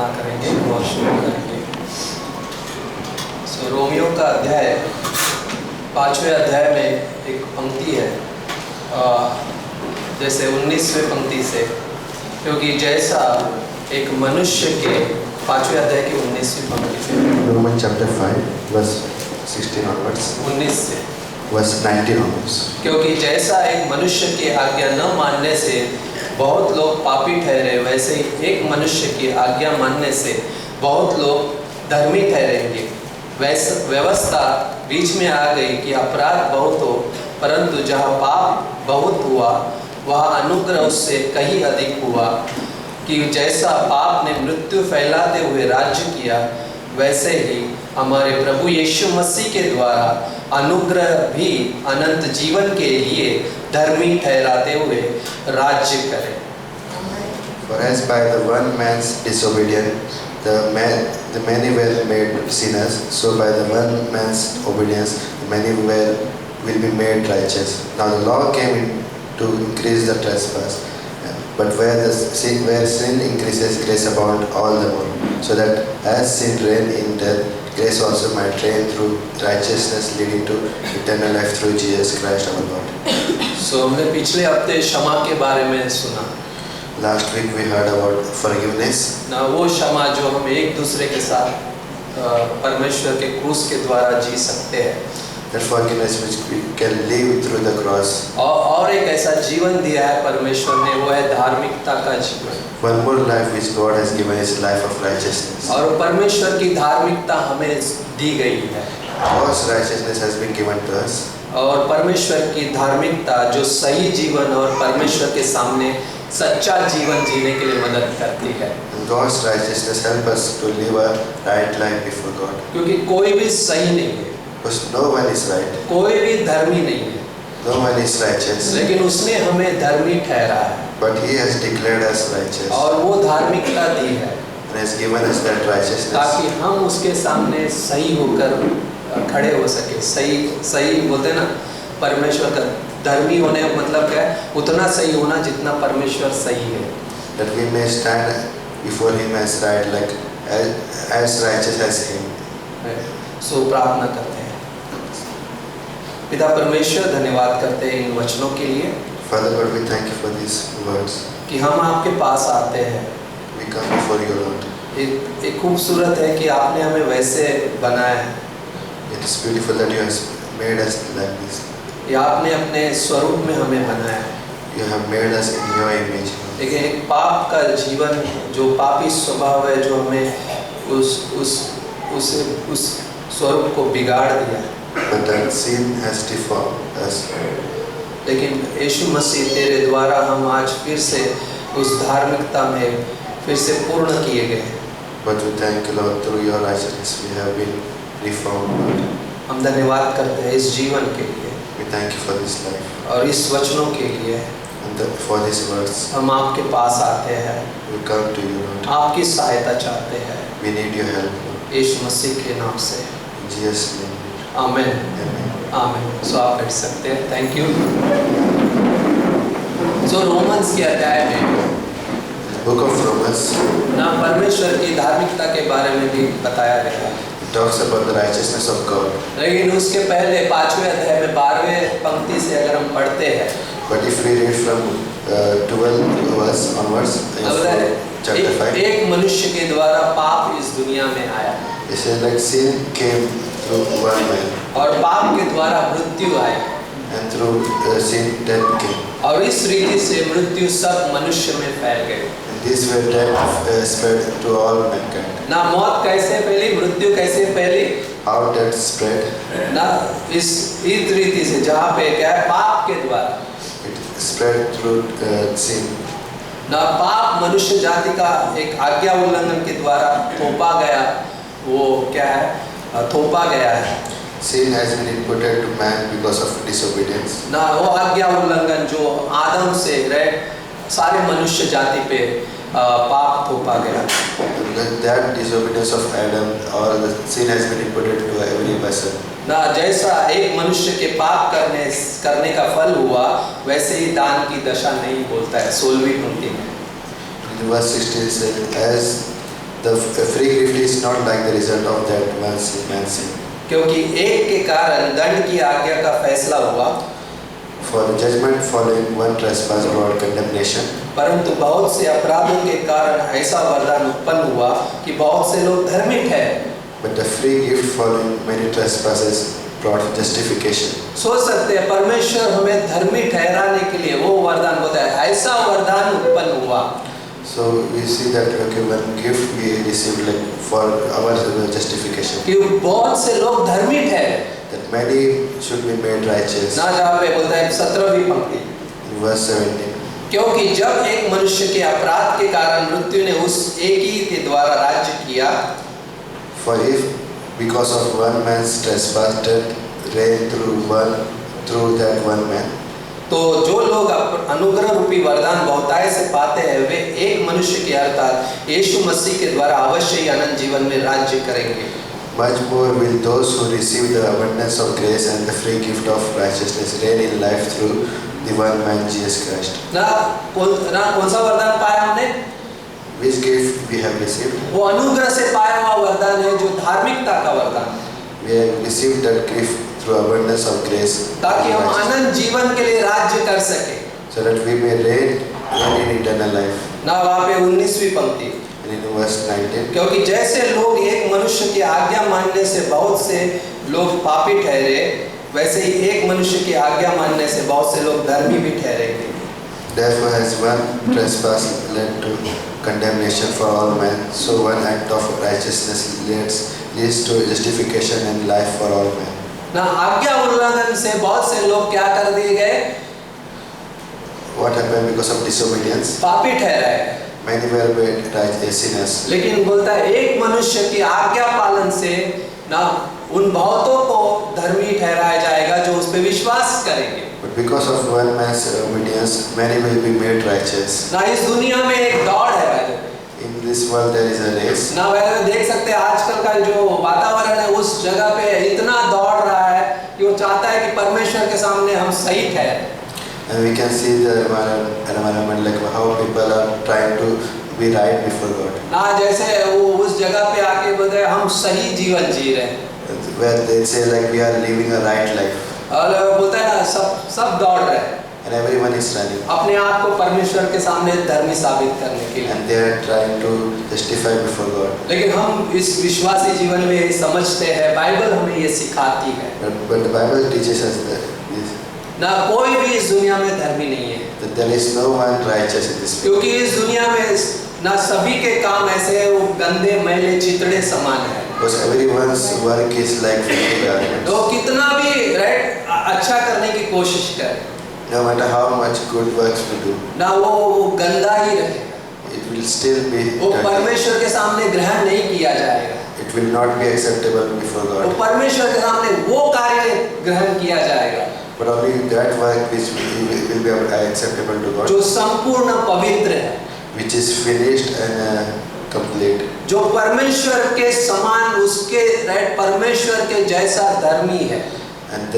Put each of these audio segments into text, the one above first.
प्रार्थना करेंगे और शुरू करेंगे। रोमियो का अध्याय 5वें अध्याय में एक पंक्ति है, जैसे 19वें पंक्ति से, क्योंकि जैसा एक मनुष्य के 5वें अध्याय की 19वीं पंक्ति से, Roman chapter 5 verse 16 onwards, 19 से verse 19 onwards. क्योंकि जैसा एक मनुष्य की आज्ञा न मानने से बहुत लोग पापी ठहरे, वैसे ही एक मनुष्य की आज्ञा मानने से बहुत लोग धर्मी ठहरेंगे। वैसे व्यवस्था बीच में आ गई कि अपराध बहुत हो, परंतु जहाँ पाप बहुत हुआ वहाँ अनुग्रह उससे कहीं अधिक हुआ। कि जैसा पाप ने मृत्यु फैलाते हुए राज्य किया, वैसे ही हमारे प्रभु यीशु मसीह के द्वारा अनुग्रह भी अनंत जीवन के लिए धर्मी ठहराते हुए राज्य करे। For as by the one man's disobedience the many were made sinners, so by the one man's obedience the many will be made righteous. Now the law came in to increase the trespass, but where sin increases, grace abound all the more, so that as sin reigned in death, grace also might reign through righteousness, leading to eternal life through Jesus Christ our Lord. So हमने पिछले हफ्ते क्षमा के बारे में सुना। Last week we heard about forgiveness. ना वो क्षमा जो हम एक दूसरे के साथ परमेश्वर के क्रूस के द्वारा जी सकते हैं। That forgiveness which we can live through the cross. और एक ऐसा जीवन दिया है परमेश्वर ने, वो है धार्मिकता का जीवन। One more life which God has given is life of righteousness. और परमेश्वर की धार्मिकता हमें दी गई है। God's righteousness has been given to us. और परमेश्वर की धार्मिकता जो सही जीवन और परमेश्वर के सामने सच्चा जीवन जीने के लिए मदद करती है। God's righteousness help us to live a right life before God. क्योंकि कोई भी सही नहीं है, Because no one is right, कोई भी धर्मी नहीं है, no one is righteous, लेकिन उसने हमें धर्मी ठहरा है but He has declared us righteous और वो धार्मिकता दी है and has given us that righteousness, ताकि हम उसके सामने सही होकर खड़े हो सके। सही बोलते ना, परमेश्वर का धर्मी होने का मतलब क्या है? उतना सही होना जितना परमेश्वर सही है। that we may stand before Him as right, like as righteous as Him. सो प्रार्थना करते हैं। पिता परमेश्वर, धन्यवाद करते हैं इन वचनों के लिए। Father God, we thank you for these words. कि हम आपके पास आते हैं। We come before you, Lord. एक खूबसूरत है कि आपने हमें वैसे बनाया है। It is beautiful that you have made us like this. या आपने अपने स्वरूप में हमें बनाया है। You have made us in your image. लेकिन एक पाप का जीवन, जो पापी स्वभाव है, जो हमें उस स्वरूप को बिगाड़ दिया। But that sin has deformed us. लेकिन यीशु मसीह तेरे द्वारा हम आज फिर से उस धार्मिकता में फिर से पूर्ण किए गए। But we thank you, Lord, through your righteousness we have been reformed. हम धन्यवाद करते हैं इस जीवन के लिए। We thank you for this life. और इस वचनों के लिए And for these words, हम आपके पास आते हैं। we come to you, Lord. आपकी सहायता चाहते हैं। We need your help, Lord. यीशु मसीह के नाम से। In Jesus' name. आमीन। Amen. आमीन। सो आप बैठ सकते हैं। Thank you. सो रोमन्स के अध्याय में The book of Romans ना परमेश्वर की धार्मिकता के बारे में भी बताया गया है। talks about the righteousness of God. लेकिन उसके पहले 5वें अध्याय में 12वें पंक्ति से अगर हम पढ़ते हैं, But if we read from 12 verse onwards, chapter 5, एक मनुष्य के द्वारा पाप इस दुनिया में आया it says like sin came through one man, और पाप के द्वारा मृत्यु आई, and through sin death came. और इस रीति से मृत्यु सब मनुष्य में फैल गई। And this way death spread to all mankind. ना मौत कैसे फैली, मृत्यु कैसे फैली? How death spread? ना इस रीति से, जहाँ पे क्या है, पाप के द्वारा। It spread through sin. ना पाप मनुष्य जाति का एक आज्ञा उल्लंघन के द्वारा थोपा गया, वो क्या है, थोपा गया है। Sin has been imputed to man because of disobedience. ना वो आज्ञा उल्लंघन जो आदम से सारे मनुष्य जाति पे पाप थोपा गया। That disobedience of Adam or the sin has been imputed to every person. ना जैसा एक मनुष्य के पाप करने का फल हुआ, वैसे ही दान की दशा नहीं बोलता है 16वीं पंक्ति में। In verse 16 says, as The free gift is not like the result of that man's sin. क्योंकि एक के कारण दंड की आज्ञा का फैसला हुआ, For the judgment following one trespass brought condemnation. परंतु बहुत से अपराधों के कारण ऐसा वरदान उत्पन्न हुआ कि बहुत से लोग धर्मी ठहरे। But the free gift following many trespasses brought justification. सोच सकते हैं परमेश्वर हमें धर्मी ठहराने के लिए वो वरदान होता है, ऐसा वरदान उत्पन्न हुआ। So we see that okay, one gift we received like for our justification. कि बहुत से लोग धर्मी ठहरे। That many should be made righteous. ना जहाँ पे बोलता है 17वीं पंक्ति, In verse 17. क्योंकि जब एक मनुष्य के अपराध के कारण मृत्यु ने उस एक ही के द्वारा राज्य किया, For if because of one man's trespass death reigned through that one man, तो जो लोग अनुग्रह रूपी वरदान बहुतायत से पाते हैं वे एक मनुष्य के अर्थात यीशु मसीह के द्वारा अवश्य ही अनंत जीवन में राज्य करेंगे। much more will those who receive the abundance of grace and the free gift of righteousness reign in life through the one man Jesus Christ. ना कौन सा वरदान पाया हमने? Which gift we have received? वो अनुग्रह से पाया हुआ वरदान है, जो धार्मिकता का वरदान, We have received that gift through abundance of grace, ताकि हम अनंत जीवन के लिए राज्य कर सके। so that we may reign in eternal life. ना वहाँ पे 19वीं पंक्ति, And in verse 19, क्योंकि जैसे लोग एक मनुष्य की आज्ञा मानने से बहुत से लोग पापी ठहरे, वैसे ही एक मनुष्य की आज्ञा मानने से बहुत से लोग धर्मी भी ठहरेंगे। therefore has one trespass led to condemnation for all men, so one act of righteousness leads to justification and life for all men. ना आज्ञा उल्लंघन से बहुत से लोग क्या कर दिए गए? What happened because of disobedience? पापी ठहराए। Many were made righteous sinners. लेकिन बोलता है एक मनुष्य की आज्ञा पालन से ना उन बहुतों को धर्मी ठहराया जाएगा जो उस पे विश्वास करेंगे। But because of one man's obedience, many will be made righteous. ना इस दुनिया में एक दौड़ है भाई, In this world there is a race. ना वैसे देख सकते हैं आजकल का जो वातावरण है उस जगह पे इतना दौड़ रहा है कि वो चाहता है कि परमेश्वर के सामने हम सही ठहरे। And we can see the environment like how people are trying to be right before God. ना जैसे वो उस जगह पे आके बोलते हैं हम सही जीवन जी रहे हैं, Where they say like we are living a right life. और बोलता है ना सब दौड़ रहे हैं And everyone is running. अपने आप को परमेश्वर के सामने धर्मी साबित करने के लिए। And they are trying to justify before God. लेकिन हम इस विश्वासी जीवन में ये समझते हैं, बाइबल हमें ये सिखाती है But the Bible teaches us that ना कोई भी इस दुनिया में धर्मी नहीं है, there is no one righteous in this world. क्योंकि इस दुनिया में ना सभी के काम ऐसे हैं, वो गंदे मैले चितड़े समान है। Because everyone's work is like filthy garments. तो कितना भी राइट अच्छा करने की कोशिश करे, No matter how much good works we do, ना वो गंदा ही रहेगा, it will still be वो dirty. परमेश्वर के सामने ग्रहण नहीं किया जाएगा। It will not be acceptable before वो God. परमेश्वर के सामने वो कार्य ग्रहण किया जाएगा But only that work which will be acceptable to God, जो संपूर्ण पवित्र है, which is finished and complete. जो परमेश्वर के समान उसके राइट परमेश्वर के जैसा धर्मी है। And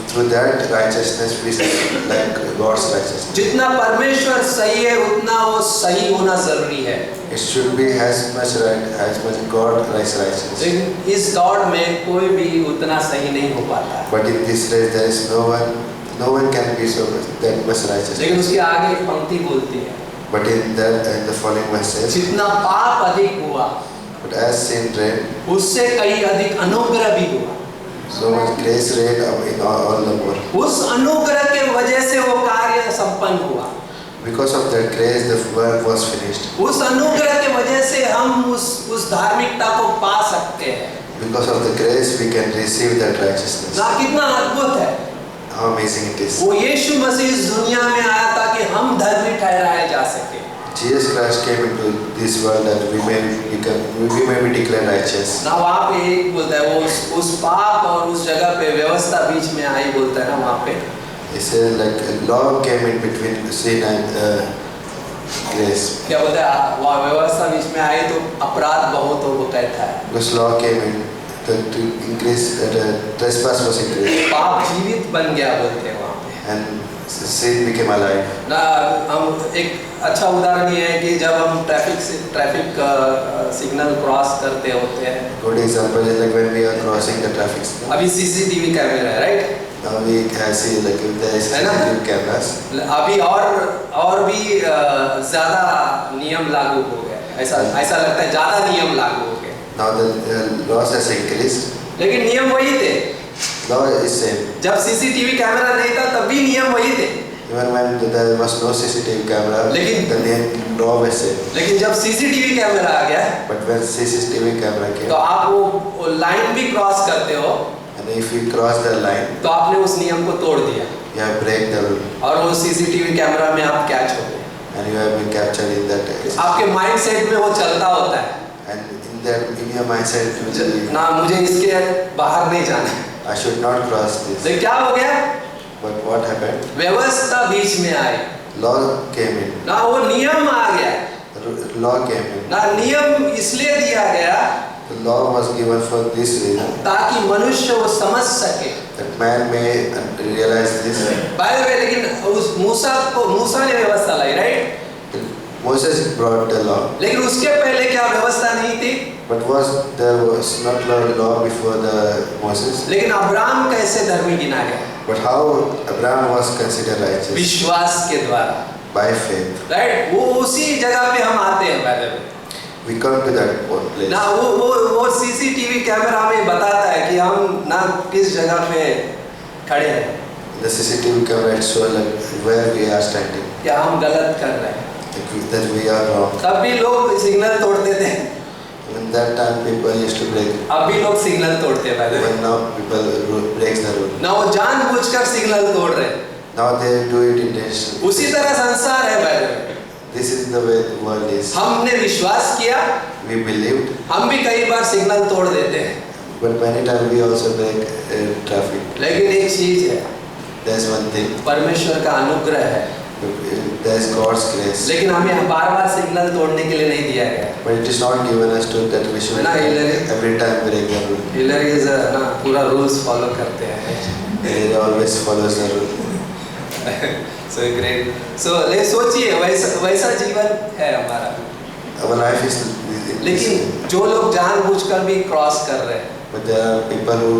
through that righteousness we see like God's righteousness. जितना परमेश्वर सही है उतना वो सही होना जरूरी है। It should be as much right as much God is righteous. लेकिन इस दौड़ में कोई भी उतना सही नहीं हो पाता है। But in this race there is no one can be so that much righteous. लेकिन उसके आगे एक पंक्ति बोलती है, But in the following verses, जितना पाप अधिक हुआ but as sin reigned, उससे कहीं अधिक अनुग्रह भी हुआ। so much grace reigned in all the more. उस अनुग्रह के वजह से वो कार्य संपन्न हुआ। Because of that grace, the work was finished. उस अनुग्रह के वजह से हम उस धार्मिकता को पा सकते हैं। Because of the grace, we can receive that righteousness. ना कितना अद्भुत है। How amazing it is. वो यीशु मसीह इस दुनिया में आया ताकि हम धर्मी ठहराए जा सके। Jesus Christ came into this world that we may be declared righteous. ना वहाँ पे एक बोलता है वो उस पाप और उस जगह पे व्यवस्था बीच में आई बोलता है ना वहाँ पे। He said like a law came in between sin and grace. क्या बोलता है वहाँ व्यवस्था बीच में आई तो अपराध बहुत हो वो कहता है। Because law came in to increase trespass was increased. पाप जीवित बन गया बोलते हैं वहाँ पे। And sin became alive. ना हम एक अच्छा उदाहरण ये है कि जब हम ट्रैफिक सिग्नल क्रॉस करते होते हैं, Good example is like when we are crossing the traffic signal. अभी सीसीटीवी कैमरा है, right? Now we can see like if there is है ना? CCTV cameras. अभी और भी ज़्यादा नियम लागू हो गए, ऐसा लगता है ज़्यादा नियम लागू हो गए। Now the laws has increased. लेकिन नियम वही थे। Law is same. जब सीसीटीवी कैमरा नहीं था तब भी नियम वही थे। Even when there was no CCTV camera, लेकिन- the name law was same. लेकिन जब सीसीटीवी कैमरा आ गया But when CCTV camera तो came, आप वो लाइन भी क्रॉस करते हो and if you cross the line, तो आपने उस नियम को तोड़ दिया you have break the rule, और वो सीसीटीवी कैमरा में आप कैच हो गए। and you have been captured in that. आपके माइंड सेट में वो चलता होता है, And in your mindset, you will be, ना मुझे इसके बाहर नहीं जाना है। I should not cross this. लेकिन क्या हो गया? But what happened? व्यवस्था बीच में आई, Law came in. ना वो नियम आ गया, Law came in. ना नियम इसलिए दिया गया The law was given for this reason, ताकि मनुष्य वो समझ सके। that man may realize this. By the way, लेकिन उस मूसा ने व्यवस्था लाई, right? Moses brought the law, लेकिन उसके पहले क्या व्यवस्था नहीं थी? but there was not law before the Moses. लेकिन अब्राहम कैसे धर्मी गिना गया? But how Abraham was considered righteous? विश्वास के द्वारा, By faith. राइट? वो उसी जगह पे हम आते हैं, by the way. We come to that place. ना वो सीसीटीवी कैमरा हमें बताता है कि हम ना किस जगह पे खड़े हैं, The CCTV camera shows like where we are standing, क्या हम गलत कर रहे हैं। that we are wrong. तब भी लोग सिग्नल तोड़ते थे, In that time, people used to break. अब भी लोग सिग्नल tोड़ते हैं, by the way. But now people breaks the rule. ना वो जानबूझकर सिग्नल तोड़ रहे हैं। Now they do it intentionally. उसी तरह संसार है, by the way. This is the way the world is. हमने विश्वास किया, We believed, हम भी कई बार सिग्नल तोड़ देते हैं, but many times we also break traffic. लेकिन एक चीज है, There's one thing. परमेश्वर का अनुग्रह है, There's God's grace. लेकिन हमें बार-बार सिग्नल तोड़ने के लिए नहीं दिया गया। But it is not given us to that we should है ना, Hillary? every time break the rule. Hillary ना पूरा रूल्स फॉलो करते हैं। He always follows the rule. So great. So ले सोचिए, वैसा जीवन है हमारा, Our life is. लेकिन जो लोग जानबूझकर भी क्रॉस कर रहे हैं, But there are people who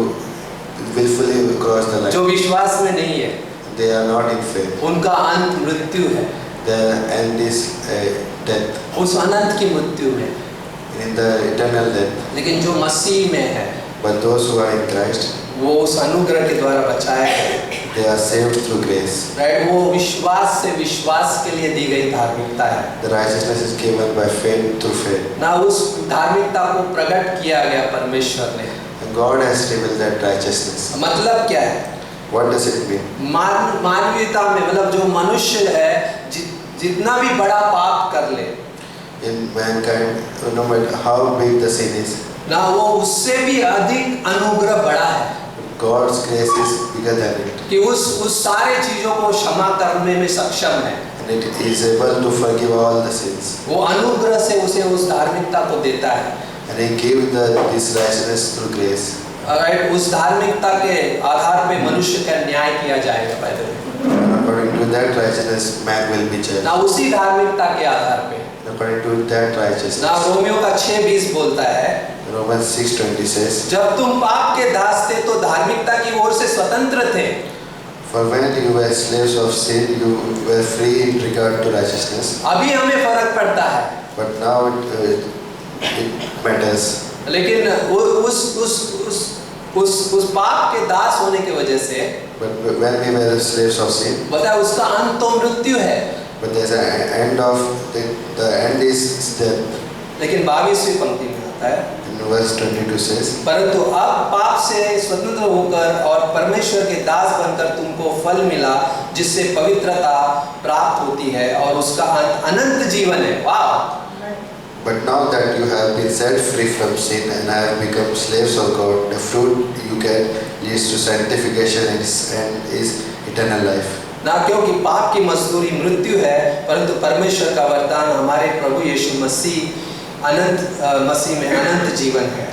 willfully cross the line. जो विश्वास में नहीं है, They are not in faith. उनका अंत मृत्यु है। The end is death. उस अनंत की मृत्यु में, In the eternal death. लेकिन जो मसीह में है But those who are in Christ, वो उस अनुग्रह के द्वारा बचाए गए, they are saved through grace. Right? वो विश्वास से विश्वास के लिए दी गई धार्मिकता है The righteousness is given by faith through faith. ना, उस धार्मिकता को प्रकट किया गया परमेश्वर ने। And God has revealed that righteousness. मतलब क्या है? What does it mean? मानवीयता में, मतलब जो मनुष्य है जितना भी बड़ा पाप कर ले In mankind, no matter how big the sin is, ना, वो उससे भी अधिक अनुग्रह बड़ा है God's grace is bigger than it. कि उस सारे चीजों को क्षमा करने में सक्षम है। And it is able to forgive all the sins. वो अनुग्रह से उसे उस धार्मिकता को देता है, And He gave this righteousness through grace. Right? उस धार्मिकता के आधार पे मनुष्य का न्याय किया जाएगा, by the way. And according to that righteousness, man will be judged. ना उसी धार्मिकता के आधार पे, According to that ना righteousness. रोमियो का 6:20 बोलता है, Romans 6:20 says, जब तुम पाप के दास थे तो धार्मिकता की ओर से स्वतंत्र थे, For when you were slaves of sin, you were free in regard to righteousness. अभी हमें फर्क पड़ता है, But now it matters. लेकिन उस पाप के दास होने की वजह से But when we were slaves of sin, बताया उसका अंत तो मृत्यु है, but there's an end of the end is death. लेकिन 22वीं पंक्ति में आता है, In verse 22 says, परंतु अब पाप से स्वतंत्र होकर और परमेश्वर के दास बनकर तुमको फल मिला जिससे पवित्रता प्राप्त होती है और उसका अंत अनंत जीवन है। वाह! But now that you have been set free from sin and have become slaves of God, the fruit you get leads to sanctification and is eternal life. ना क्योंकि पाप की मजदूरी मृत्यु है, परंतु परमेश्वर का वरदान हमारे प्रभु यीशु मसीह में अनंत जीवन है।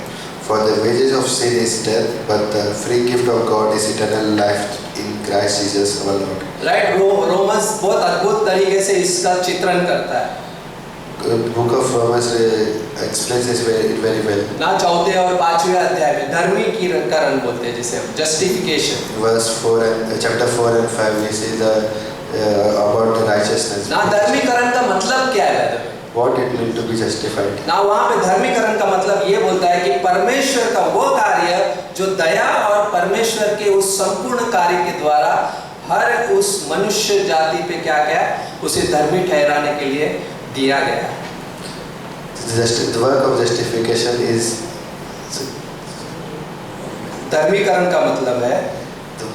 For the wages of sin is death, but the free gift of God is eternal life in Christ Jesus our Lord. Right, Romans बहुत अद्भुत तरीके से इसका चित्रण करता है The book of Romans explains this very well. ना। चौथे और पांचवें अध्याय में धर्मीकरण बोलते हैं जिसे justification. Verse 4 and chapter 4 and 5 we see the about the righteousness. ना धर्मीकरण का मतलब क्या है? What it means to be justified. ना वहाँ पे धर्मीकरण का मतलब ये बोलता है कि परमेश्वर का वो कार्य जो दया और परमेश्वर के उस संपूर्ण कार्य के द्वारा हर उस मनुष्य जाति पे क्या क्या उसे धर्मी ठहराने के लिए दिया गया। The work of justification is धर्मीकरण का मतलब है the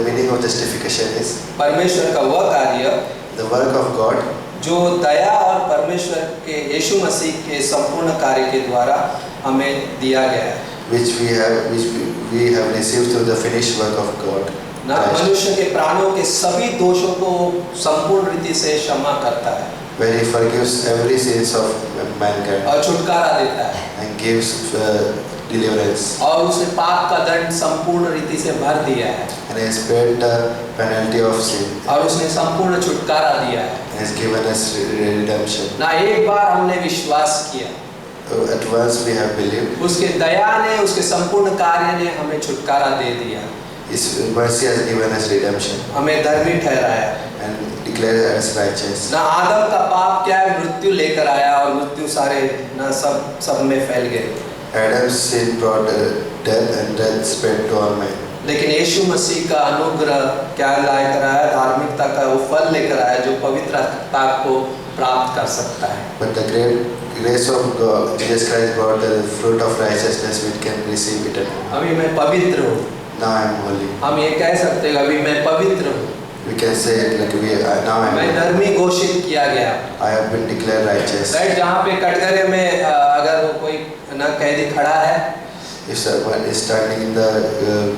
meaning of justification is परमेश्वर का वह कार्य the work of God जो दया और परमेश्वर के यीशु मसीह के संपूर्ण कार्य के द्वारा हमें दिया गया है, which we have received through the finished work of God. ना मनुष्य के प्राणों के सभी दोषों को संपूर्ण रीति से क्षमा करता है, Where He forgives every sins of mankind और छुटकारा देता है, and gives deliverance. और उसने पाप का दंड संपूर्ण रीति से भर दिया है, And has paid the penalty of sin और उसने संपूर्ण छुटकारा दिया है। and has given us redemption. ना एक बार हमने विश्वास किया, At once we have believed. उसके दया ने उसके संपूर्ण कार्य ने हमें छुटकारा दे दिया, His mercy has given us redemption हमें धर्मी ठहराया। and declared us righteous. ना आदम का पाप क्या है, मृत्यु लेकर आया और मृत्यु सारे ना सब में फैल गए, Adam's sin brought death and death spread to all men. लेकिन यीशु मसीह का अनुग्रह क्या लेकर आया, धार्मिकता का वो फल लेकर आया जो पवित्रता को प्राप्त कर सकता है। But the great grace of God, Jesus Christ brought the fruit of righteousness which can receive eternal. अभी मैं पवित्र हूँ, Now I am holy. हम ये कह सकते हैं अभी मैं पवित्र हूँ, We can say it like now I am मैं holy. धर्मी घोषित किया गया। I have been declared righteous. Right, जहाँ पे कटघरे में अगर वो कोई ना कैदी खड़ा है If someone is standing in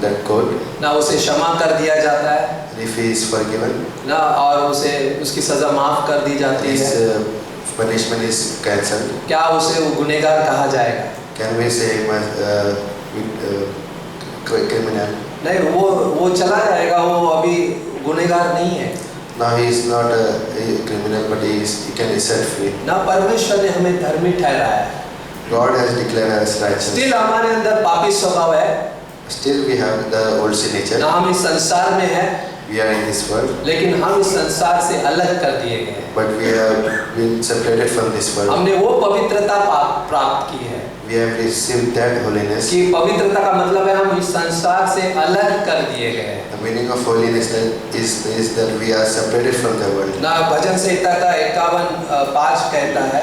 that court, ना उसे क्षमा कर दिया जाता है and if he is forgiven, ना, और उसे उसकी सजा माफ कर दी जाती his है, punishment is cancelled. क्या उसे वो गुनहगार कहा जाएगा? Can we say him as criminal? नहीं, वो चला जाएगा, वो अभी गुनहगार नहीं है Now he is not a criminal, but he can be set free. ना। परमेश्वर ने हमें धर्मी ठहराया है, God has declared us righteous. Still हमारे अंदर पापी स्वभाव है Still we have the old sin nature. ना, हम इस संसार में है We are in this world, लेकिन हम इस संसार से अलग कर दिए गए हैं। but we have been separated from this world. हमने वो पवित्रता प्राप्त की है We have received that holiness. कि पवित्रता का मतलब है हम इस संसार से अलग कर दिए गए हैं The meaning of holiness is that we are separated from the world. ना। भजन संहिता का 51:5 कहता है,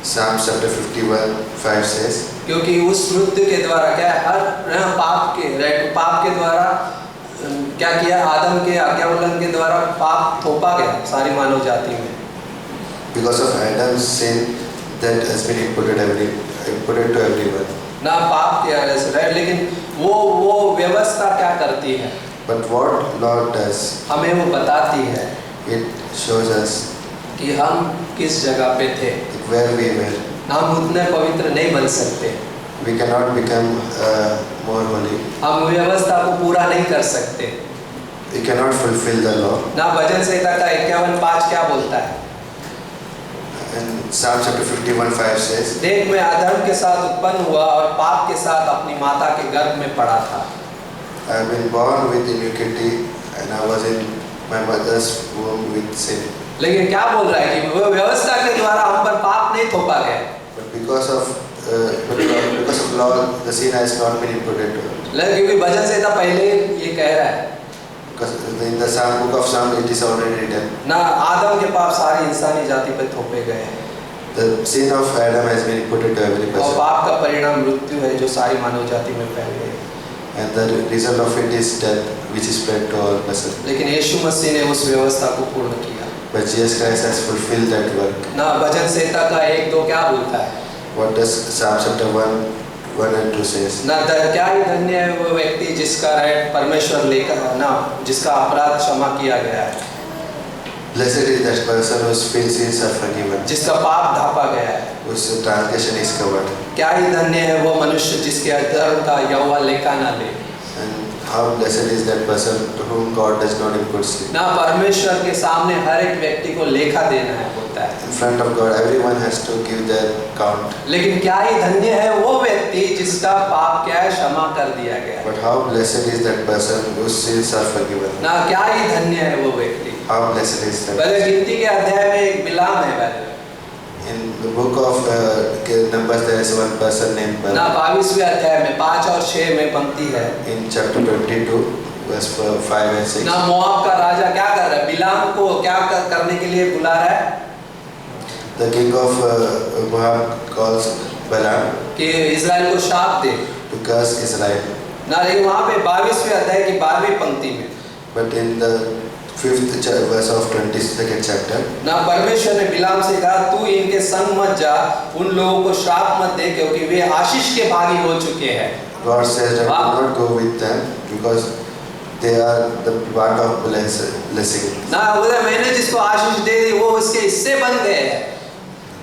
Psalm chapter 51:5 says, क्योंकि उस मृत्यु के द्वारा क्या है, हर पाप के द्वारा क्या किया, आदम के आज्ञा उल्लंघन के द्वारा पाप थोपा गया सारी मानव जाति में। because of Adam's sin that has been imputed to everyone. ना पाप के वजह से, राइट, लेकिन वो व्यवस्था क्या करती है, But what Lord does, हमें वो बताती है it shows us कि हम किस जगह पे थे। where we were. हम उतने पवित्र नहीं बन सकते, We cannot become more holy. हम व्यवस्था को पूरा नहीं कर सकते We cannot fulfill the law. ना। भजन संहिता का 51:5 क्या बोलता है? And Psalm chapter 51:5 says, देख, मैं अधर्म के साथ उत्पन्न हुआ और पाप के साथ अपनी माता के गर्भ में पड़ा था। I have been born with iniquity and I was in my mother's womb with sin. लेकिन क्या बोल रहा है कि वो व्यवस्था के द्वारा हम पर पाप नहीं थोपा गया, But because of law, the sin has not been imputed to us. क्योंकि भजन संहिता पहले ये कह रहा है Because in the book of Psalm it is already written. ना, आदम के पाप सारी इंसानी जाति पर थोपे गए हैं The sin of Adam has been imputed to every और person. पाप का परिणाम मृत्यु है जो सारी मानव जाति में फैल गई। And the result of it is death, which is spread to all persons. लेकिन यीशु मसीह ने उस व्यवस्था को पूर्ण किया But Jesus Christ has fulfilled that work. ना। भजन संहिता का 1:2 क्या बोलता है What does Psalm chapter 1 and 2 says? ना? क्या ही धन्य है वो व्यक्ति जिसका परमेश्वर लेकर ना, जिसका अपराध क्षमा किया गया है, Blessed is that person whose sins are forgiven, जिसका पाप ढापा गया है। whose transgression is covered. क्या ही धन्य है वो मनुष्य जिसके अधर्म का यहोवा लेखा ना ले। And How blessed is that person to whom God does not impute sin. ना परमेश्वर के सामने हर एक व्यक्ति को लेखा देना है होता है। In front of God, everyone has to give their count. लेकिन क्या ही धन्य है वो व्यक्ति जिसका पाप क्या है क्षमा कर दिया गया। But how blessed is that person whose sins are forgiven. ना क्या ही धन्य है वो व्यक्ति। How blessed is that. पहले गिनती के अध्याय में एक बिलाम है पहले। In the book of Numbers, there is one person named ना 22वें अध्याय में 5 और 6 में पंक्ति है। In chapter 22, verse 5 and 6. ना मोआब का राजा क्या कर रहा है? बिलाम को क्या करने के लिए बुला रहा है? The king of Moab calls Balaam कि इजराइल को शाप दे। to curse Israel. ना लेकिन वहाँ पे 22वें अध्याय की 12वीं पंक्ति में But in the 5th verse of 22nd chapter, ना परमेश्वर ने बिलाम से कहा तू इनके संग मत जा, उन लोगों को श्राप मत दे क्योंकि वे आशीष के भागी हो चुके हैं। God says that do not go with them because they are the part of blessing. ना बोले मैंने जिसको आशीष दे दी वो उसके हिस्से बन गए हैं।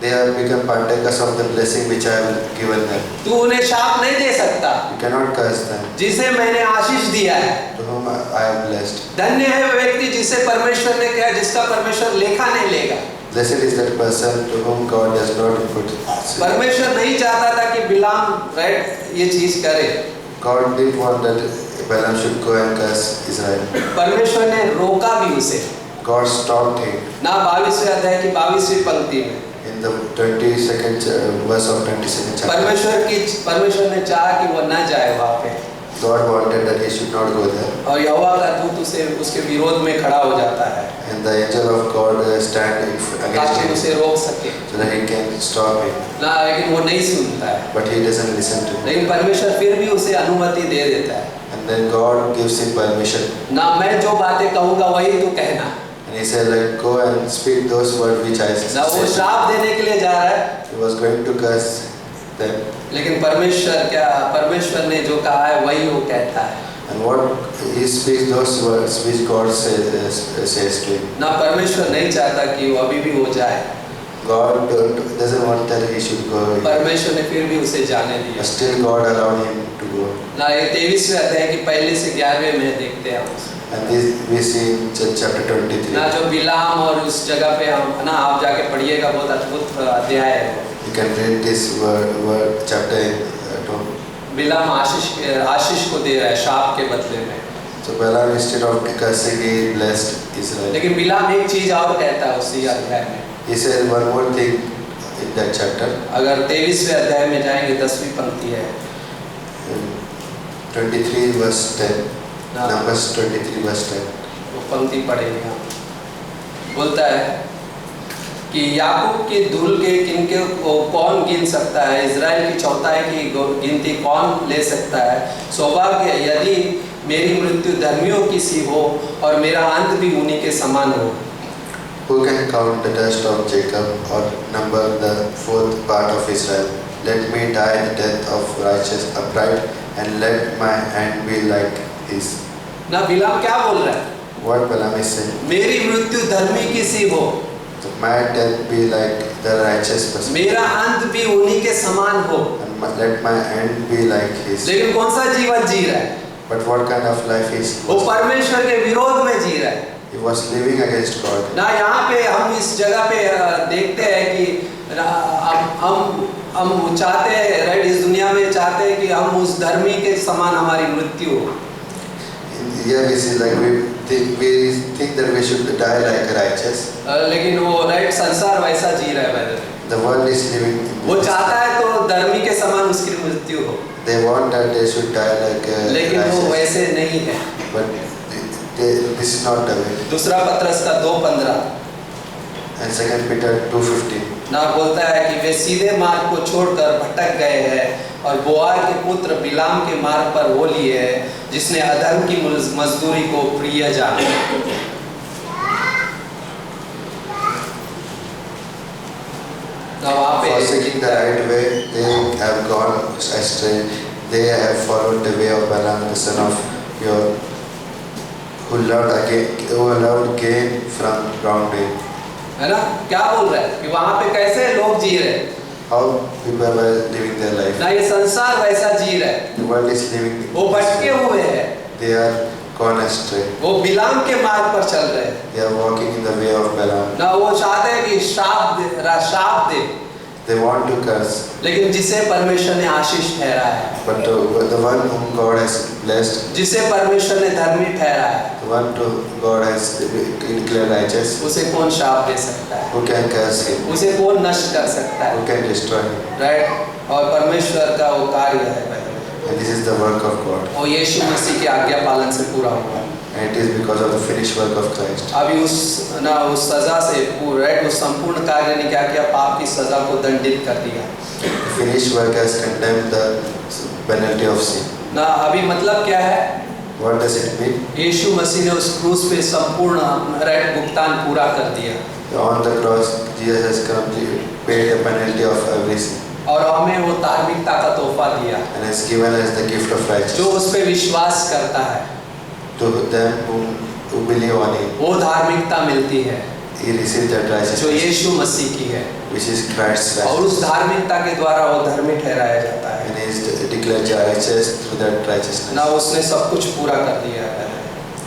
They have become partakers of the blessing which I have given them. तू उन्हें शाप नहीं दे सकता। You cannot curse them. जिसे मैंने आशीष दिया है। To whom I have blessed. धन्य है वो व्यक्ति जिसे परमेश्वर ने कहा जिसका परमेश्वर लेखा नहीं लेगा। Blessed is that person to whom God does not impute sin. परमेश्वर नहीं चाहता था कि बिलाम ये चीज करे। God didn't want that Balaam should go and curse Israel. परमेश्वर ने रोका भी उसे। God stopped him. ना 22वें अध्याय की 22वीं पंक्ति में In the 22nd verse of 22nd chapter, परमेश्वर ने चाहा कि वो न जाए वहाँ पे। God wanted that he should not go there. और यहोवा का दूत उसे उसके विरोध में खड़ा हो जाता है। And the angel of God stand against ताकि him उसे रोक सके। so that he can stop him. ना लेकिन वो नहीं सुनता है। But he doesn't listen to him. लेकिन परमेश्वर फिर भी उसे अनुमति दे देता है। And then God gives him permission. ना मैं जो बातें कहूँगा वही तू कहना। And he said, like, go and speak those words which I ना वो said. श्राप देने के लिए जा रहा है। He was going to curse them. लेकिन परमेश्वर ने जो कहा है वही वो कहता है। And what he speaks those words which God says to him. ना परमेश्वर नहीं चाहता कि वो अभी भी हो जाए। God doesn't want that he should go. परमेश्वर ने फिर भी उसे जाने दिया। But still God allowed him to go. ना ये 23वें अध्याय की 1 से 11वें में देखते हैं हम। And this we see in chapter 23. ना जो बिलाम और उस जगह पे हम ना आप जाके पढ़िएगा बहुत अद्भुत अध्याय है। You can read this word chapter at home. बिलाम आशीष को दे रहा है शाप के बदले में। So Balaam instead of cursing he blessed Israel. लेकिन बिलाम एक चीज और कहता है उसी अध्याय में। He said one more thing in that chapter. अगर 23वें अध्याय में जाएंगे 10वीं पंक्ति है। 23 verse 10. Numbers 23 verse 10. वो पंक्ति पढ़ेंगे हम। बोलता है कि याकूब के धूल के किनके को कौन गिन सकता है, इजराइल की चौथाई की गिनती कौन ले सकता है। सौभाग्य यदि मेरी मृत्यु धर्मियों की सी हो और मेरा अंत भी उन्हीं के समान हो। Who can count the dust of Jacob or number the fourth part of Israel? Let me die the death of righteous upright, and let my end be like his. ना बिलाम क्या बोल रहा है? What Balaam is saying? मेरी मृत्यु धर्मी की सी हो, So my death be like the righteous person, मेरा अंत भी उन्हीं के समान हो। and let my end be like his. लेकिन कौन सा जीवन जी रहा है? But what kind of life is? वो परमेश्वर के विरोध में जी रहा है। He was living against God. ना यहाँ पे हम इस जगह पे देखते हैं कि हम चाहते हैं राइट, इस दुनिया में चाहते हैं कि हम उस धर्मी के समान हमारी मृत्यु हो। Here we see like we think that we should die like righteous. लेकिन वो राइट संसार वैसा जी रहा है वैसे। The world is living. वो चाहता है तो धर्मी के समान उसकी मृत्यु हो। They want that they should die like लेकिन वो righteous. वैसे नहीं है। But this is not the way. दूसरा पत्रस का 2:15 And 2 Peter 2:15. ना बोलता है कि वे सीधे मार्ग को छोड़कर भटक गए हैं और बोआर के पुत्र बिलाम के मार्ग पर वो लिए है जिसने अधर्म की मजदूरी को प्रिय जाना। Forsaking the right way, they have gone astray. They have followed the way of Balaam the son of Beor, who loved gain from wrongdoing. है ना, क्या बोल रहा है कि वहाँ पे कैसे लोग जी रहे हैं? How people were living their life. ना ये संसार वैसा जी रहा है। The world is living. वो भटके हुए हैं। they are gone astray. वो बिलाम के मार्ग पर चल रहे हैं। They are walking in the way of Balaam. ना वो चाहते हैं कि श्राप दे, They want to curse. लेकिन जिसे परमेश्वर ने आशीष ठहराया है, But the one whom God has blessed, जिसे परमेश्वर ने धर्मी ठहराया है, the one to God has declared righteous, उसे कौन श्राप दे सकता है? who can curse him? उसे कौन नष्ट कर सकता Who है? can destroy him? राइट? और परमेश्वर का वो कार्य है भाई, And this is the work of God. और यीशु मसीह के आज्ञा पालन से पूरा हुआ। And it is because of the finished work of Christ. अभी उस सजा से राइट, उस संपूर्ण कार्य ने क्या किया? पाप की सजा को दंडित कर दिया। The finished work has condemned the penalty of sin. ना अभी मतलब क्या है? What does it mean? यीशु मसीह ने उस क्रूस पे संपूर्ण राइट भुगतान पूरा कर दिया, On the cross, Jesus has completely paid the penalty of every sin और हमें वो धार्मिकता का तोहफा दिया and has given us the gift of जो righteousness. उस पे विश्वास करता है, To them who believe on Him, वो धार्मिकता मिलती है He received that जो righteousness, यीशु मसीह की है, which is Christ's और righteousness. उस धार्मिकता के द्वारा वो धर्मी ठहराया जाता है। And He is declared righteous through that righteousness. ना उसने सब कुछ पूरा कर दिया है।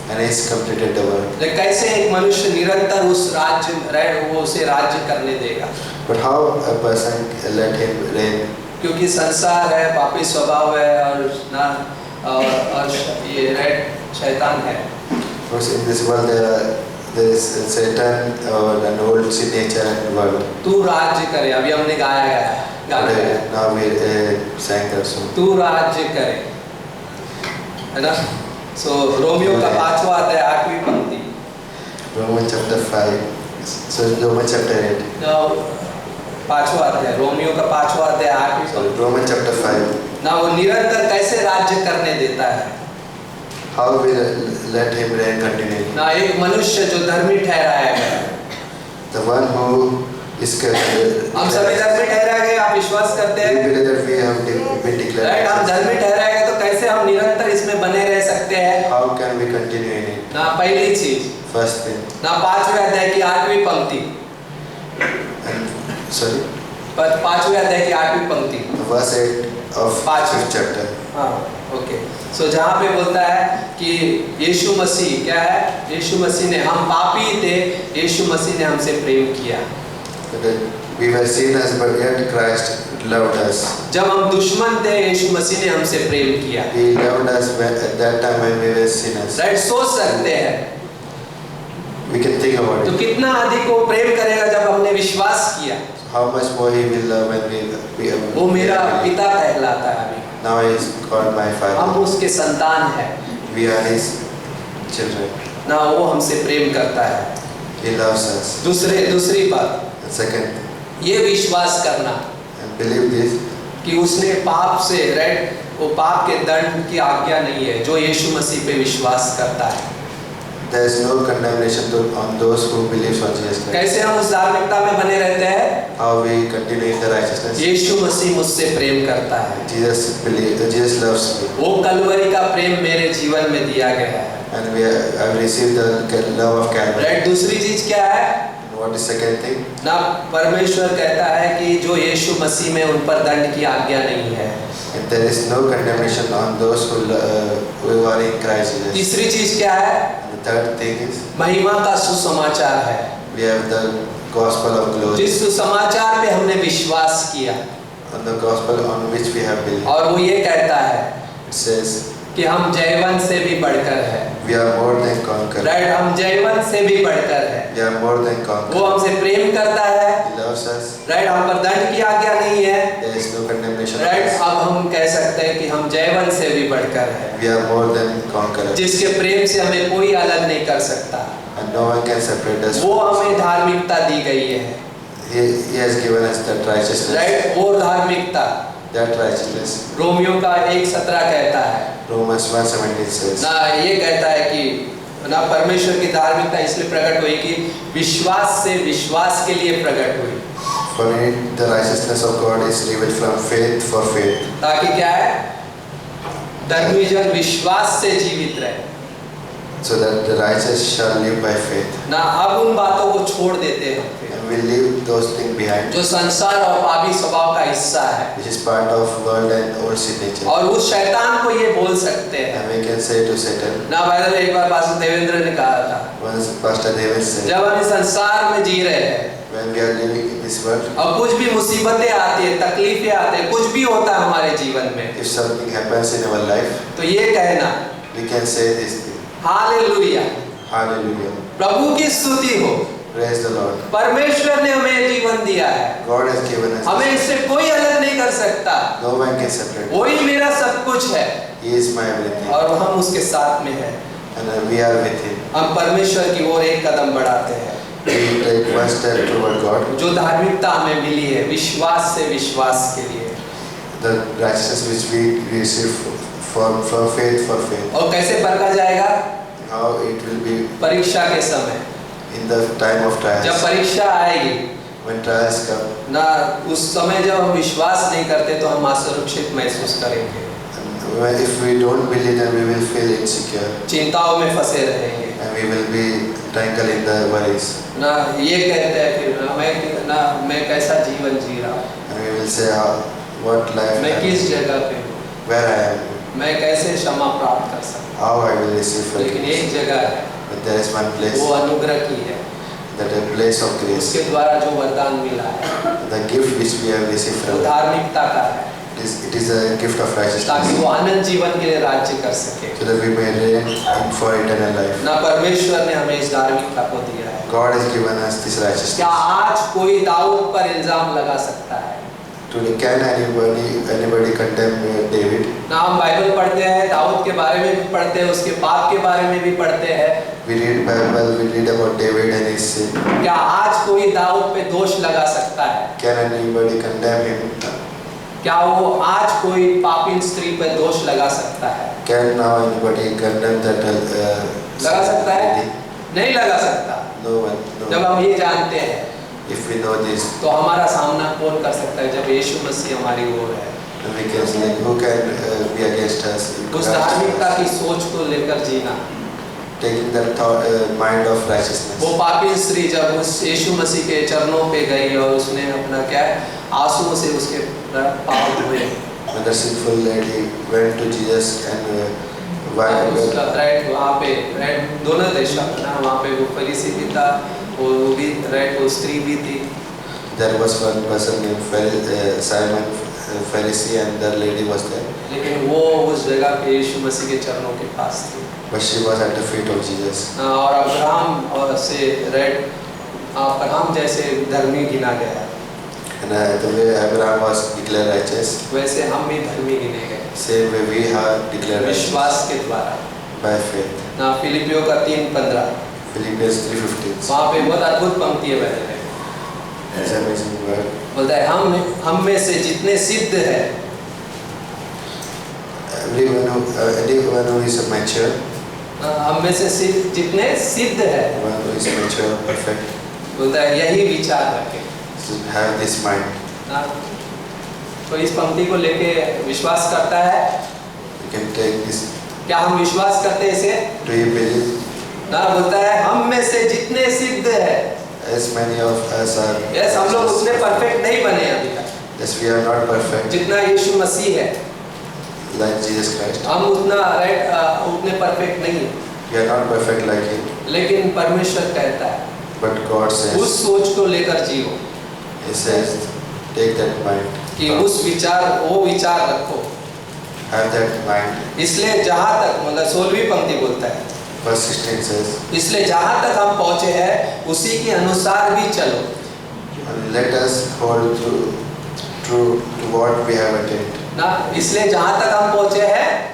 And He has completed the work. लेकिन कैसे एक मनुष्य निरंतर उस राज्य राइट वो उसे राज्य करने देगा? But how a person let Him reign? क्योंकि संसार है, पापी स्वभाव है, और ना और ये राइट शैतान है। Because in this world there is Satan and old sin nature in the world. तू राज्य करे, अभी हमने गाया गाना गाया, Now we sang that song. तू राज्य करे, है ना? सो रोमियो का 5वां अध्याय 8वीं पंक्ति, Romans chapter 5. So Romans chapter 8. 5वां अध्याय, रोमियो का 5वां अध्याय 8वीं So पंक्ति। Romans chapter 5. ना वो निरंतर कैसे राज्य करने देता है? How we let Him reign continually. ना एक मनुष्य जो धर्मी ठहराया गया है, The one who is हम सभी धर्मी ठहराए गए, आप विश्वास करते We हैं? believe that we have been declared right, हम righteous. धर्मी ठहराए गए तो कैसे हम निरंतर इसमें बने रह सकते हैं? How can we continue in it? ना पहली चीज, First thing. ना 5वें अध्याय की 8वीं पंक्ति, And sorry, 5वें अध्याय की 8वीं पंक्ति, verse 8 of 5th chapter. हाँ ओके। सो जहाँ पे बोलता है कि यीशु मसीह क्या है? यीशु मसीह ने, हम पापी थे, यीशु मसीह ने हमसे प्रेम किया। We were sinners, but yet Christ loved us. जब हम दुश्मन थे, यीशु मसीह ने हमसे प्रेम किया। He loved us at that time when we were sinners. Right, सोच सकते हैं We can think about तो it. कितना अधिक वो प्रेम करेगा जब हमने विश्वास किया। How much more He will love when we वो मेरा पिता कहलाता है अभी, Now He is called my हम Father. उसके संतान हैं We are His children. ना, वो हमसे प्रेम करता है। He loves us. दूसरी बात, And second, ये विश्वास करना and believe this, कि उसने पाप से राइट, वो पाप के दंड की आज्ञा नहीं है जो यीशु मसीह पे विश्वास करता है। there is no condemnation on those who believe on Jesus Christ. कैसे हम उस धार्मिकता में बने रहते हैं? How we continue in the righteousness. यीशु मसीह मुझसे प्रेम करता है, Jesus loves me. वो कलवरी का प्रेम मेरे जीवन में दिया गया है। And I've received the love of Calvary. Right, दूसरी चीज क्या है And what is second thing? ना? परमेश्वर कहता है कि जो यीशु मसीह में, उन पर दंड की आज्ञा नहीं है। And there is no condemnation on those who are in Christ Jesus. तीसरी चीज क्या है? And the third thing is महिमा का सुसमाचार है, we have the gospel of glory. जिस सुसमाचार पे हमने विश्वास किया, On the gospel on which we have believed. और वो ये कहता है It says कि हम जयवंत से भी बढ़कर है। we are more than conquerors. Right, हम जयवंत से भी बढ़कर है। We are more than वो conquerors. हमसे प्रेम करता है। He loves us. राइट, हम पर दंड की आज्ञा नहीं है। There is no condemnation. Right, अब हम कह सकते हैं कि हम जयवंत से भी बढ़कर है, We are more than conquerors. जिसके प्रेम से हमें कोई अलग नहीं कर सकता। And no one can separate us. वो हमें धार्मिकता दी गई है। He has given us that righteousness. Right, वो धार्मिकता That righteousness. रोमियो का 1:17 कहता है Romans 1:17 says. ना, ये कहता है कि ना परमेश्वर की धार्मिकता इसलिए प्रकट हुई कि विश्वास से विश्वास के लिए प्रकट हुई। For it, the righteousness of God is revealed from faith for faith. ताकि क्या है? धर्मी जन विश्वास से जीवित रहे। So that the righteous shall live by faith. ना, अब उन बातों को छोड़ देते हैं, And we will leave those things behind, जो संसार और पापी स्वभाव का हिस्सा है। which is part of world and old sin nature. और उस शैतान को ये बोल सकते हैं And we can say to Satan, ना। भाई एक बार पास्टर देवेंद्र ने कहा था, once Pastor David said, जब हम इस संसार में जी रहे हैं when we are living in this world, और कुछ भी मुसीबतें आती है, तकलीफें आती है, कुछ भी होता है हमारे जीवन में, if something happens in our life, तो ये कहना we can say this thing, hallelujah, Hallelujah, प्रभु की स्तुति हो, praise the Lord. परमेश्वर ने हमें जीवन दिया है, God has given us हमें this. इससे कोई अलग नहीं कर सकता। No one can separate. वही मेरा सब कुछ है He is my everything, और हम उसके साथ में हैं। and we are with Him. हम परमेश्वर की ओर एक कदम बढ़ाते हैं, We take one step toward God. जो धार्मिकता हमें मिली है विश्वास से विश्वास के लिए, The righteousness which we receive from faith for faith. और कैसे परखा जाएगा? How it will be परीक्षा के समय, in the time of जब trials. परीक्षा आएगी When trials come, ना, उस समय जब हम विश्वास नहीं करते तो हम असुरक्षित महसूस करेंगे, if we don't believe, then we will feel insecure, चिंताओं में फंसे रहेंगे and we will be tangled in the worries, ना। ये कहते हैं फिर ना मैं कैसा जीवन जी रहा हूँ, and we will say, what life, मैं किस जगह पे हूँ, where I am, मैं कैसे क्षमा प्राप्त कर सकता how I will receive हूँ। लेकिन forgiveness. एक जगह है, But there is one place, वो अनुग्रह की है, that a place of grace, उसके द्वारा जो वरदान मिला है the gift which we have received वो from. धार्मिकता का है, It is a gift of ताकि righteousness, वो आनंद जीवन के लिए राज्य कर सके so that we may reign for eternal life. ना। परमेश्वर ने हमें इस धार्मिकता को दिया है। God has given us this क्या righteousness. आज कोई दाऊद पर इल्जाम लगा सकता है? Today, can anybody condemn David? ना हम बाइबल पढ़ते हैं, दाऊद के बारे में भी पढ़ते हैं, उसके पाप के बारे में भी पढ़ते हैं। We read Bible, we read about David and his sin. क्या आज कोई दाऊद पे दोष लगा सकता है? Can anybody condemn him? क्या वो आज कोई पापी स्त्री पे दोष लगा सकता है? Can now anybody condemn that? लगा सकता है? नहीं लगा सकता। No one. जब No. हम ये जानते हैं If we know this, तो हमारा सामना कौन कर सकता है? जब यीशु मसीह हमारी ओर है, then we can say, who can be against us? उस धार्मिकता की सोच को लेकर जीना। Taking that thought, mind of righteousness. वो पापी स्त्री जब उस यीशु मसीह के चरणों पे गई और उसने अपना क्या है आंसुओं से उसके पाँव धोए, When the sinful lady went to Jesus and उसका राइट वहाँ पे राइट दोनों देशों ना, वहाँ पे वो फरीसी भी था और वो भी राइट वो स्त्री भी थी। there was one person named Simon Pharisee, and the lady was there, लेकिन वो उस जगह पे यीशु मसीह के चरणों के पास थी। but she was at the feet of Jesus. और अब्राहम और से राइट अब्राहम जैसे धर्मी गिना गया, And the way Abraham was declared righteous, वैसे हम भी धर्मी गिने गए same way we are declared righteous विश्वास के द्वारा by faith. ना। फिलिपियों का 3:15 Philippians 3:15. वहाँ पे बहुत अद्भुत पंक्ति है बहन, It's an amazing word. बोलता है हम में से जितने सिद्ध है, Anyone who is mature, हम में से जितने सिद्ध है, one who is mature, perfect, बोलता है यही विचार रखें should have this mind. ना। तो इस पंक्ति को लेके विश्वास करता है, You can take this. क्या हम विश्वास करते हैं इसे Do you believe? ना? बोलता है हम में से जितने सिद्ध है। As many of us are. Yes, हम लोग उतने परफेक्ट नहीं बने अभी तक Yes, we are not perfect जितना यीशु मसीह है, like Jesus Christ. हम उतना राइट उतने परफेक्ट नहीं है। We are not perfect like Him, लेकिन परमेश्वर कहता है but God उस says, सोच को लेकर जियो He says, take that mind. कि उस वो विचार रखो। Have that mind. इसलिए जहाँ तक मतलब 16वीं पंक्ति बोलता है, Verse 16 says, इसलिए जहाँ तक हम पहुँचे हैं उसी के अनुसार भी चलो। and let us hold true to what we have attained. ना, इसलिए जहाँ तक हम पहुँचे हैं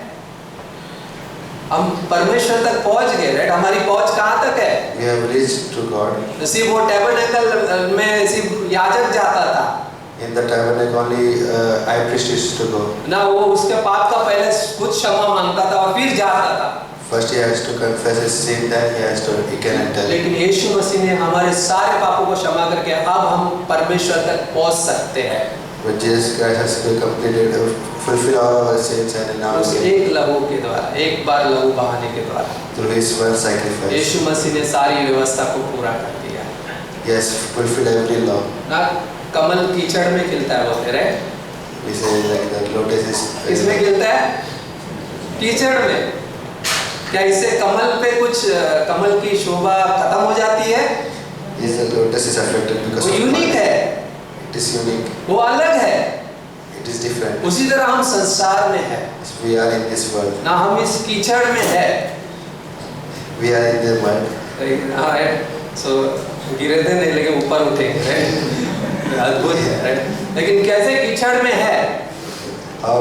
हम परमेश्वर तक पहुँच गए। राइट, हमारी पहुँच कहाँ तक है? We have reached to God. सिर्फ वो टैबरनेकल में सिर्फ याजक जाता था In the tabernacle only high priest used to go. ना, वो उसके पाप का पहले खुद क्षमा मांगता था और फिर जाता था। First he has to confess his sin, then he can enter. लेकिन यीशु मसीह ने हमारे सारे पापों को क्षमा करके अब हम परमेश्वर तक पहुँच सकते हैं। But Jesus Christ has completed, fulfilled all our sins, and now उस एक लहू के द्वारा, एक बार लहू बहाने के द्वारा through His one sacrifice, यीशु मसीह ने सारी व्यवस्था को पूरा कर दिया। He has fulfilled every law. ना कमल कीचड़ में खिलता है बोलते रहे, We say like the lotus is. किसमें खिलता है? कीचड़ में। क्या इससे कमल पे कुछ कमल की शोभा खत्म हो जाती है? Is the lotus is affected because वो of यूनिक mud. है, It is unique. वो अलग है। It is different. उसी तरह हम संसार में है We are in this world. ना, हम इस कीचड़ में है। We are in the mud. सो गिरे थे नहीं लेकिन ऊपर उठेंगे, राइट? अद्भुत है, राइट? लेकिन कैसे कीचड़ में है? How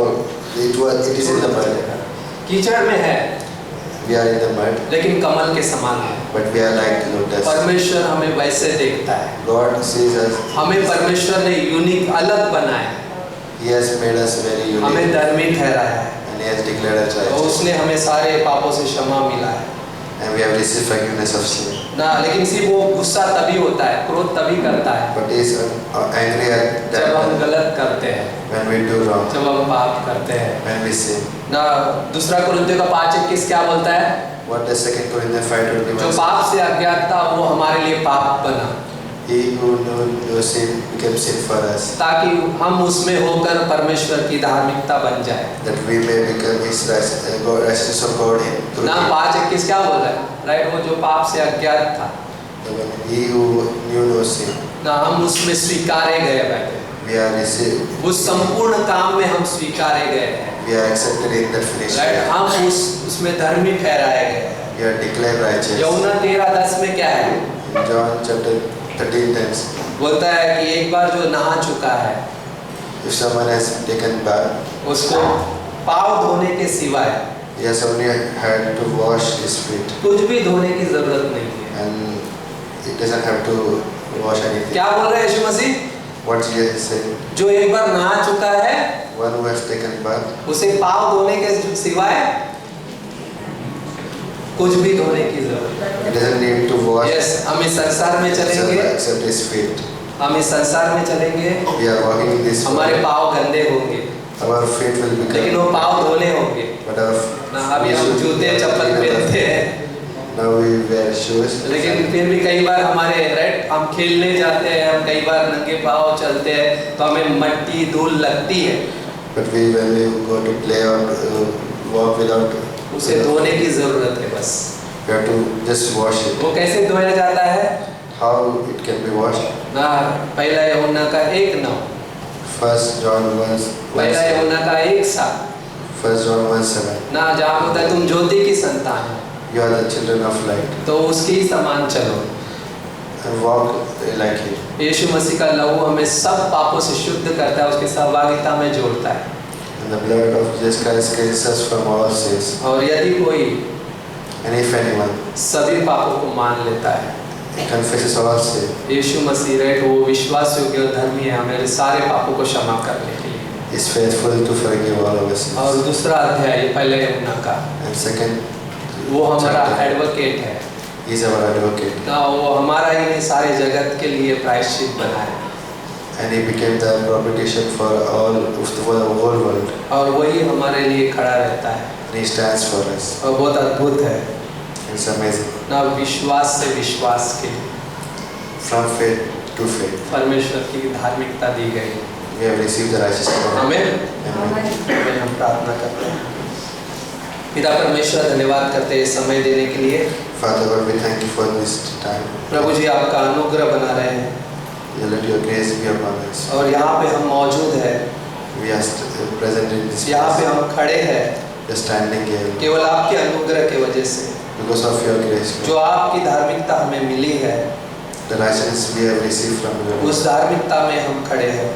it is in the mud. कीचड़ में है We are in the mud, लेकिन कमल के समान है। but we are like lotus. परमेश्वर हमें वैसे देखता है। God sees us. हमें परमेश्वर ने यूनिक अलग बनाया है, He has made us very unique. हमें धर्मी ठहराया है, And He has declared us और righteous. उसने हमें सारे पापों से क्षमा मिला है And we have received forgiveness of sin. ना। लेकिन सिर्फ वो गुस्सा तभी होता है, क्रोध तभी करता है But He is angry at जब हम that गलत करते हैं, when we do wrong, जब हम पाप करते हैं when we sin. ना। दूसरा कुरिन्थियों का 5:21 क्या बोलता है? What does 2 Corinthians 5:21 जो पाप से अज्ञात था वो हमारे लिए पाप बना, He who knew no sin became sin for us, ताकि हम उसमें होकर परमेश्वर की धार्मिकता बन जाए that we may become His righteousness of God through ना। Him. 5:21 क्या बोल रहा है, राइट? वो जो पाप से अज्ञात था He who knew no sin, ना, हम उसमें स्वीकारे गए बैठे, we are received, उस संपूर्ण काम में हम स्वीकारे गए हैं, we are accepted in that finished right? work. हम उसमें धर्मी ठहराए गए हैं। We are declared righteous. यूहन्ना 13:10 में क्या है? In John chapter 13:10, बोलता है कि एक बार जो नहा चुका है if someone has taken bath, उसको पाँव धोने के सिवाय he has only had to wash his feet, कुछ भी धोने की जरूरत नहीं है। and he doesn't have to wash anything. क्या बोल रहे हैं यीशु मसीह? What Jesus is saying, जो एक बार नहा चुका है one who has taken bath, उसे पाँव धोने के सिवाय कुछ भी धोने की जरूरत नहीं। he doesn't need to wash yes, हम इस संसार में चलेंगे, except his feet. हम इस संसार में चलेंगे, We are walking in this हमारे world. पाँव गंदे होंगे Our feet will लेकिन वो become, पाँव धोने होंगे but our ना। अभी हम जूते चप्पल पहनते हैं, now we wear shoes. लेकिन फिर भी कई बार हमारे, राइट, हम खेलने जाते हैं, हम कई बार नंगे पाँव चलते हैं तो हमें मट्टी धूल लगती है, But when we go to play or walk without, उसे धोने की जरूरत है बस। we have to just wash it. वो कैसे धोया जाता है How it can be washed? ना? पहला यूहन्ना का 1:9, 1 John 1, पहला यूहन्ना का 1:7 1 John 1:7. ना, जहाँ होता है तुम ज्योति की संतान हो You are the children of light तो उसके ही समान चलो। and walk like it. यीशु मसीह का लहू हमें सब पापों से शुद्ध करता है, उसकी सहभागिता में जोड़ता है। And the blood of Jesus Christ cleanses us from all sins. और यदि कोई And if anyone सभी पापों को मान लेता है, confesses all sin, यीशु मसीह, राइट, वो विश्वास योग्य और धर्मी है हमारे सारे पापों को क्षमा करने के लिए। is faithful to forgive all of us. और दूसरा अध्याय पहले यूहन्ना का, And second, वो हमारा एडवोकेट है He is our advocate. ना, वो हमारा ही नहीं सारे जगत के लिए प्रायश्चित बना है, And He became the propitiation for all of the whole world. और वही हमारे लिए खड़ा रहता है, And He stands for us. और बहुत अद्भुत है It's amazing. ना। विश्वास से विश्वास के From faith to faith, परमेश्वर की धार्मिकता दी गई। we have received the righteousness of God. आमीन। Amen. आमीन। हम प्रार्थना करते हैं। पिता परमेश्वर, धन्यवाद करते हैं समय देने के लिए। Father God, we thank you for this time. प्रभु जी, आपका अनुग्रह बना रहे हैं, Let your grace be upon us. और यहाँ पे हम मौजूद हैं, We are present in this यहाँ पे place. हम खड़े हैं We are standing here केवल आपके अनुग्रह की वजह से। because of your grace. जो आपकी धार्मिकता हमें मिली है, The righteousness we have received from you. उस धार्मिकता में हम खड़े हैं।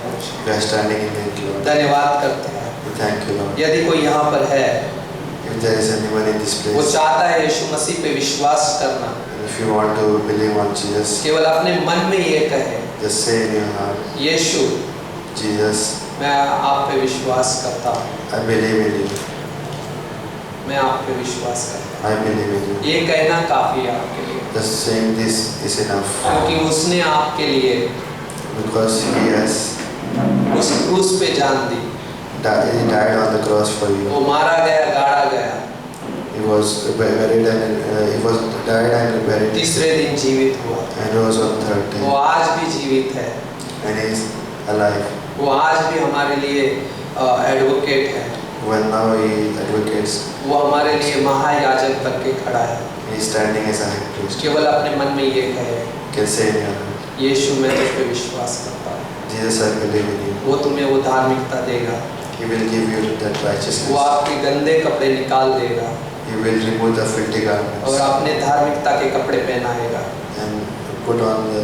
We are standing in it, Lord. धन्यवाद करते हैं। We thank you, Lord. यदि कोई यहाँ पर है, If there is anyone in this वो place, चाहता है यीशु मसीह पे विश्वास करना, and if you want to believe on Jesus, केवल अपने मन में ये कहे, just say in your heart, Yeshu, Jesus, मैं आप पे विश्वास करता हूँ, I believe in you. मैं आप पे विश्वास करता I believe in you. हूँ। ये कहना काफी है आपके लिए, Just saying this is enough क्योंकि उसने आपके लिए because He has उस क्रूस पे जान दी, He died on the cross for you. वो मारा गया, गाड़ा गया, He was buried and he was died and buried तीसरे दिन जीवित हुआ, and rose on third वो day आज भी जीवित है, and he is alive. वो आज भी हमारे लिए एडवोकेट है, When now he advocates, वो हमारे लिए महायाजक बन के खड़ा है। he is standing as a high priest. केवल अपने मन में ये कहे, Can say in your heart, यीशु मैं तुझ पे विश्वास करता हूँ, Jesus, I believe in you. वो तुम्हें वो धार्मिकता देगा, He will give you that वो righteousness. आपके गंदे कपड़े निकाल देगा He will remove the filthy और garments अपने धार्मिकता के कपड़े पहनाएगा and put on the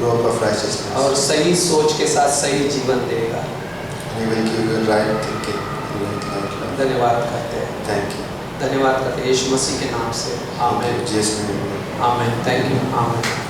robe of righteousness. और सही सोच के साथ सही जीवन देगा। And He will give you right thinking, right life. धन्यवाद करते हैं, Thank you. धन्यवाद करते हैं यीशु मसीह के नाम से, आमीन, Jesus' name. आमीन, थैंक यू, आमीन।